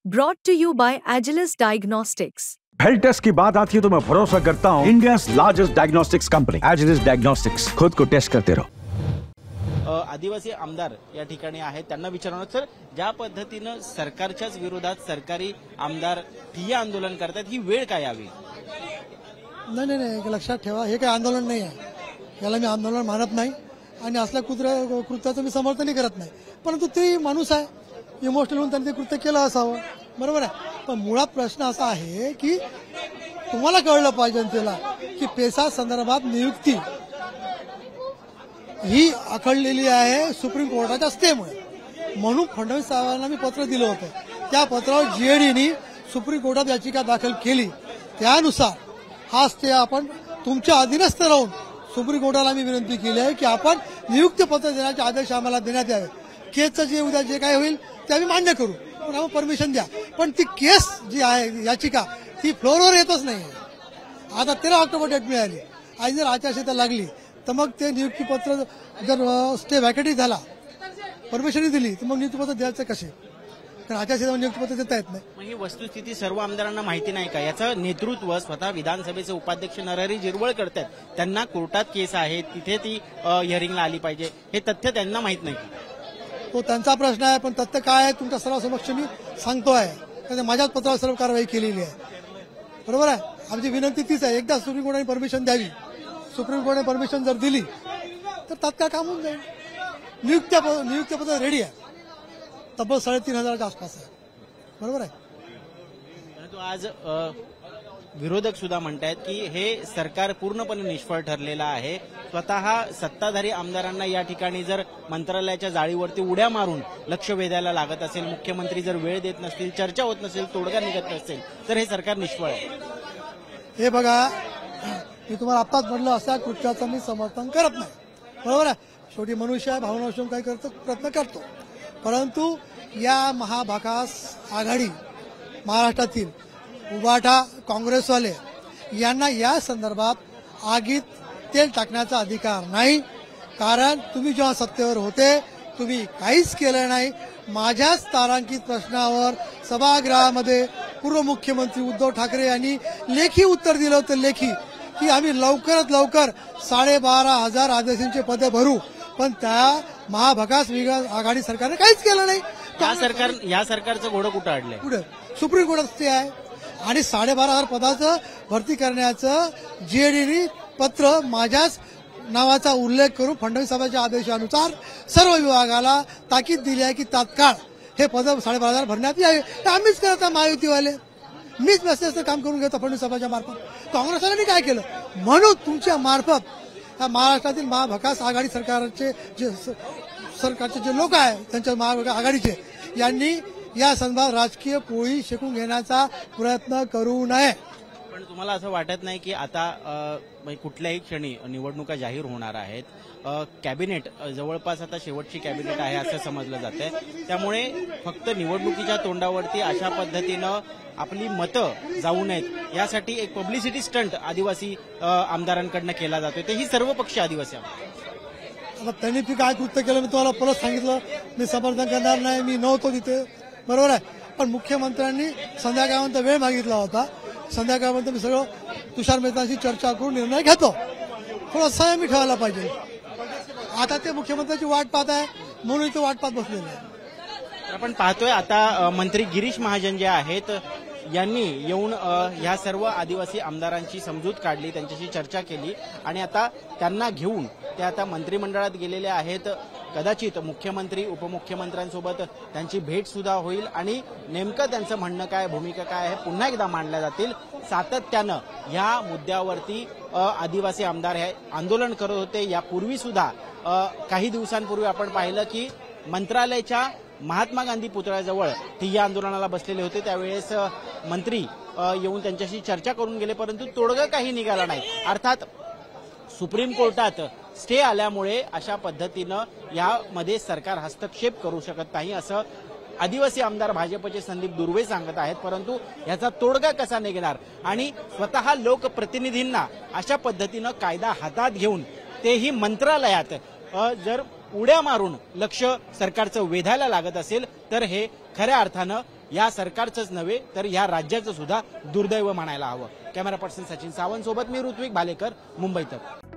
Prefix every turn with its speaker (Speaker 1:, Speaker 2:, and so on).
Speaker 1: Brought to you by Agilus Diagnostics.
Speaker 2: Health test की बात आती है तो मैं भरोसा करता हूँ India largest diagnostics company Agilus Diagnostics. खुद को टेस्ट करते रहो।
Speaker 3: आदिवासी आमदार या ठिकाणी आहेत, त्यांना विचारणार सर, ज्या पद्धतीनं सरकारच्याच विरोधात सरकारी आमदार ठिय्या आंदोलन करतात, ही वेळ काय यावी?
Speaker 4: नाही, लक्षात ठेवा, हे काही आंदोलन नाही आहे. याला मी आंदोलन मानत नाही आणि असल्या कृत्याचं मी समर्थनही करत नाही. परंतु ते माणूस आहे, इमोशनल होऊन त्यांनी ते कृत्य केलं असावं, बरोबर आहे. पण मुळात प्रश्न असा आहे की तुम्हाला कळलं पाहिजे त्याला की पेसा संदर्भात नियुक्ती ही आखडलेली आहे सुप्रीम कोर्टाच्या स्टेमुळे. म्हणून फडणवीस साहेबांना मी पत्र दिलं होतं. त्या पत्रावर जीएडीनी सुप्रीम कोर्टात याचिका दाखल केली. त्यानुसार हा स्टे आपण तुमच्या अधीनस्थ राहून सुप्रीम कोर्टाला मी विनंती केली आहे की आपण नियुक्ती पत्र देण्याचे आदेश आम्हाला देण्यात यावे. केसचं जे उद्या जे काय होईल ते आम्ही मान्य करू, पण आम्हाला परमिशन द्या. पण ती केस जी आहे याचिका ती फ्लोअरवर येतच नाही. आता 13 ऑक्टोबर डेट मिळाली. आज जर आचारसंहिता लागली तर मग ते नियुक्तीपत्र जर स्टे व्हॅकेटी झाला, परमिशन दिली, तर मग नियुक्तीपत्र द्यायचं कसे? कारण आचारसंहिता नियुक्तीपत्र देता येत नाही.
Speaker 3: ही वस्तुस्थिती सर्व आमदारांना माहिती नाही का? याचं नेतृत्व स्वतः विधानसभेचे उपाध्यक्ष नरहरी झिरवळ करतात. त्यांना कोर्टात केस आहे, तिथे ती हिअरिंगला आली पाहिजे, हे तथ्य त्यांना माहित नाही.
Speaker 4: तो त्यांचा प्रश्न आहे, पण तथ्य काय आहे तुमच्या सर्वांसमक्ष मी सांगतो आहे. कारण माझ्याच पत्रावर सर्व कारवाई केलेली आहे, बरोबर आहे. आमची विनंती तीच आहे, एकदा सुप्रीम कोर्टाने परमिशन द्यावी. सुप्रीम कोर्टाने परमिशन जर दिली तर तात्काळ काम होऊन जाईल. नियुक्तीपत्र रेडी आहे, तब्बल 3,500च्या आसपास आहे, बरोबर आहे.
Speaker 3: परंतु आज विरोधक सुद्धा म्हणतायत की हे सरकार पूर्णपणे निष्फळ ठरलेलं आहे. स्वतः सत्ताधारी आमदारांना या ठिकाणी जर मंत्रालयाच्या जाळीवरती उड्या मारून लक्ष वेधायला लागत असेल, मुख्यमंत्री जर वेळ देत नसतील, चर्चा होत नसेल, तोडगा निघत नसेल, तर हे सरकार निष्फळ आहे.
Speaker 4: हे बघा, मी तुम्हाला आत्ताच म्हटलं, अशा कृत्याचं मी समर्थन करत नाही, बरोबर आहे. शेवटी मनुष्य आहे, भावना असून काही प्रयत्न करतो. परंतु या महाभाकास आघाडी महाराष्ट्रातील उबाटा काँग्रेसवाले यांना या संदर्भात आगीत तेल टाकण्याचा अधिकार नाही. कारण तुम्ही जेव्हा सत्तेवर होते तुम्ही काहीच केलं नाही. माझ्याच तारांकित प्रश्नावर सभागृहामध्ये पूर्व मुख्यमंत्री उद्धव ठाकरे यांनी लेखी उत्तर दिलं होतं, लेखी, की आम्ही लवकरात लवकर 12,500 आदिवासींचे पदे भरू. पण त्या महाभकास आघाडी सरकारने काहीच केलं नाही.
Speaker 3: या सरकारचं घोडं कुठं अडलंय?
Speaker 4: पुढे सुप्रीम कोर्टात स्टे आहे आणि 12,500 पदाचं भरती करण्याचं जीएडीनी पत्र माझ्याच नावाचा उल्लेख करून फडणवीस साहेबांच्या आदेशानुसार सर्व विभागाला ताकीद दिली आहे की तात्काळ हे पद 12,500 भरण्यात यावे. आम्हीच करत महायुतीवाले, मीच व्यवस्थेचं काम करून घेतो फडणवीस साहेबांच्या मार्फत. काँग्रेसला मी काय केलं? म्हणून तुमच्या मार्फत महाराष्ट्रातील महाभकास आघाडी सरकारचे जे लोक आहेत, त्यांच्या महाभकास आघाडीचे, यांनी या संदर्भात राजकीय पोळी शेकून घेण्याचा प्रयत्न करू नये.
Speaker 3: पण तुम्हाला असं वाटत नाही की आता कुठल्याही क्षणी निवडणुका जाहीर होणार आहेत, कॅबिनेट जवळपास आता शेवटची कॅबिनेट आहे असं समजलं जातंय, त्यामुळे फक्त निवडणुकीच्या तोंडावरती अशा पद्धतीनं आपली मतं जाऊ नयेत यासाठी एक पब्लिसिटी स्टंट आदिवासी आमदारांकडनं केला जातोय, तेही सर्व पक्ष आदिवासी आमदार.
Speaker 4: आता त्यांनी ती काय कृत्य केलं मी तुम्हाला परत सांगितलं. मी समर्थन करणार नाही, मी नव्हतो तिथे, बरोबर आहे. पण मुख्यमंत्र्यांनी संध्याकाळपर्यंत वेळ मागितला होता. संध्याकाळपर्यंत मी सगळं तुषार मेहताशी चर्चा करून निर्णय घेतो. थोडा संयम मी ठेवायला पाहिजे. आता ते मुख्यमंत्र्यांची वाट पाहत आहे म्हणून ते वाट पाहत बसलेले आहे.
Speaker 3: आपण पाहतोय आता मंत्री गिरीश महाजन जे आहेत यांनी येऊन ह्या सर्व आदिवासी आमदारांची समजूत काढली, त्यांच्याशी चर्चा केली आणि आता त्यांना घेऊन ते आता मंत्रिमंडळात गेलेले आहेत. कदाचित मुख्यमंत्री उपमुख्यमंत्र्यांसोबत त्यांची भेट सुद्धा होईल आणि नेमकं त्यांचं म्हणणं काय, भूमिका काय आहे पुन्हा एकदा मांडल्या जातील. सातत्यानं या मुद्द्यावरती आदिवासी आमदार हे आंदोलन करत होते. यापूर्वी सुद्धा काही दिवसांपूर्वी आपण पाहिलं की मंत्रालयाच्या महात्मा गांधी पुतळ्याजवळ ठिय्या आंदोलनाला बसलेले होते. त्यावेळेस मंत्री येऊन त्यांच्याशी चर्चा करून गेले, परंतु तोडगा काही निघाला नाही. अर्थात सुप्रीम कोर्टात स्टे आल्यामुळे अशा पद्धतीनं यामध्ये सरकार हस्तक्षेप करू शकत नाही असं आदिवासी आमदार भाजपचे संदीप दुर्वे सांगत आहेत. परंतु याचा तोडगा कसा निघणार आणि स्वतः लोकप्रतिनिधींना अशा पद्धतीनं कायदा हातात घेऊन तेही मंत्रालयात जर उड्या मारून लक्ष सरकारचं वेधायला लागत असेल तर हे खऱ्या अर्थानं या सरकारचंच नव्हे तर या राज्याचं सुद्धा दुर्दैव म्हणायला हवं. कॅमेरा पर्सन सचिन सावंत सोबत मी ऋत्विक भालेकर, मुंबई तक.